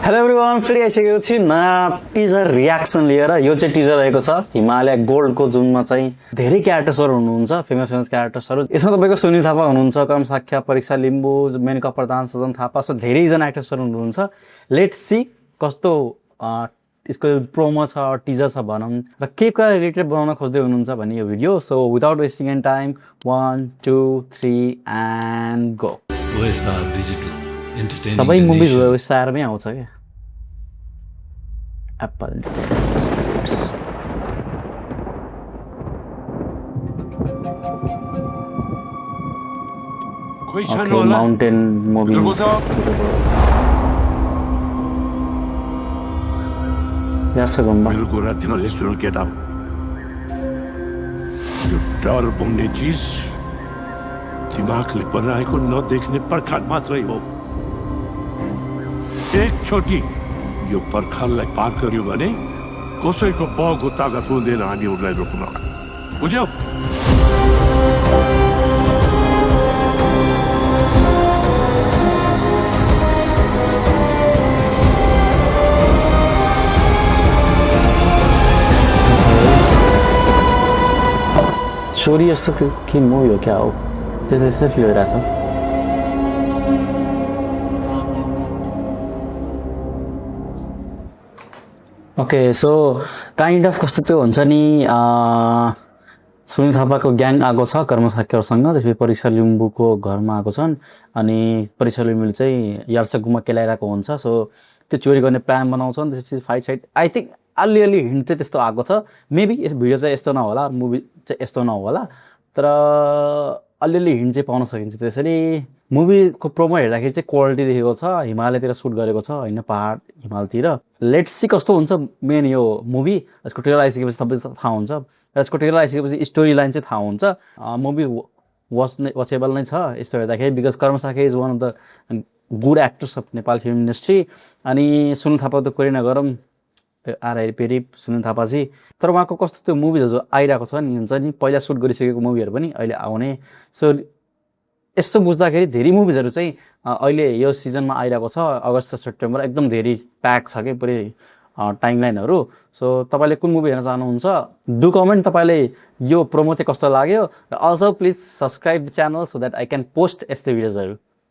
Hello everyone, फेरि आइसकेको छु नयाँ टिजर रियाक्सन लिएर। यो चाहिँ टिजर रहेको छ हिमालय गोल्डको, जुनमा चाहिँ धेरै क्यारेक्टर्सहरू हुनुहुन्छ, फेमस क्यारेक्टर्सहरू। यसमा तपाईँको सुनिल थापा हुनुहुन्छ, कर्म साख्या, परीक्षा लिम्बू, मेनका प्रधान, सजन थापा, सो धेरैजना एक्टर्सहरू हुनुहुन्छ। लेट्स सी कस्तो यसको प्रोमो छ, टिजर छ भनौँ, र केका रिलेटेड बनाउन खोज्दै हुनुहुन्छ भन्ने यो video. So without wasting and time, 1 2 3 and go. सबै मुभिज वेबसाइटमै आउँछ क्या, एप्पल माउन्टेन मुभी। मेरे को रात में सुनो केटा, यो डर बोल्ने चीज दिमागले बनाएको नदेख्ने पर्खाल मात्रै हो। एक छोटी यो पर्खाललाई पार गर्यो भने कसैको पाउको तागत हुँदैन हामी उनलाई रोक्न। बुझ्यौ? छोरी यस्तो के मुभी हो क्या हो, त्यस्तै फिल भइरहेछ। ओके, सो काइन्ड अफ कस्तो त्यो हुन्छ नि, सुनिल थापाको ग्याङ आएको छ कर्म साख्यहरूसँग, त्यसपछि परीक्षा लिम्बूको घरमा आएको छन्, अनि परीक्षा लिम्बूले चाहिँ यार्सकुमा केलाइरहेको हुन्छ। सो त्यो चोरी गर्ने प्लान बनाउँछन्, त्यसपछि फाइट साइट आई थिङ्क अलिअलि हिन्ट चाहिँ त्यस्तो आएको छ। मेबी यस भिडियो चाहिँ यस्तो नहोला, मुभी चाहिँ यस्तो नहोला, तर अलिअलि हिन्ट चाहिँ पाउन सकिन्छ त्यसरी। मुभीको प्रोमो हेर्दाखेरि चाहिँ क्वालिटी देखेको छ, हिमालयतिर सुट गरेको छ होइन, पहाड हिमालतिर। लेट्स सी कस्तो हुन्छ मेन यो मुभी। यसको ट्रेलर आइसकेपछि सबै थाहा हुन्छ, र यसको ट्रेलर आइसकेपछि स्टोरी लाइन चाहिँ थाहा हुन्छ। मुभी वाचेबल नै छ यस्तो हेर्दाखेरि, because Karma Shakya is one of the good actors of Nepal film industry. अनि सुनिल थापा त कोही नगरौँ, आएर फेरि सुनिल थापाजी, तर उहाँको कस्तो त्यो मुभिजहरू आइरहेको छ नि, हुन्छ नि पहिला सुट गरिसकेको मुभीहरू पनि अहिले आउने। सो यस्तो बुझ्दाखेरि धेरै मुभिजहरू चाहिँ अहिले यो सिजनमा आइरहेको छ, अगस्त सेप्टेम्बर एकदम धेरै प्याक छ कि पुरै टाइमलाइनहरू। सो तपाईँले कुन मुभी हेर्न चाहनुहुन्छ, डु कमेन्ट तपाईँले यो प्रोमो चाहिँ कस्तो लाग्यो, र also please subscribe the channel so that I can post यस्तै भिडियोजहरू।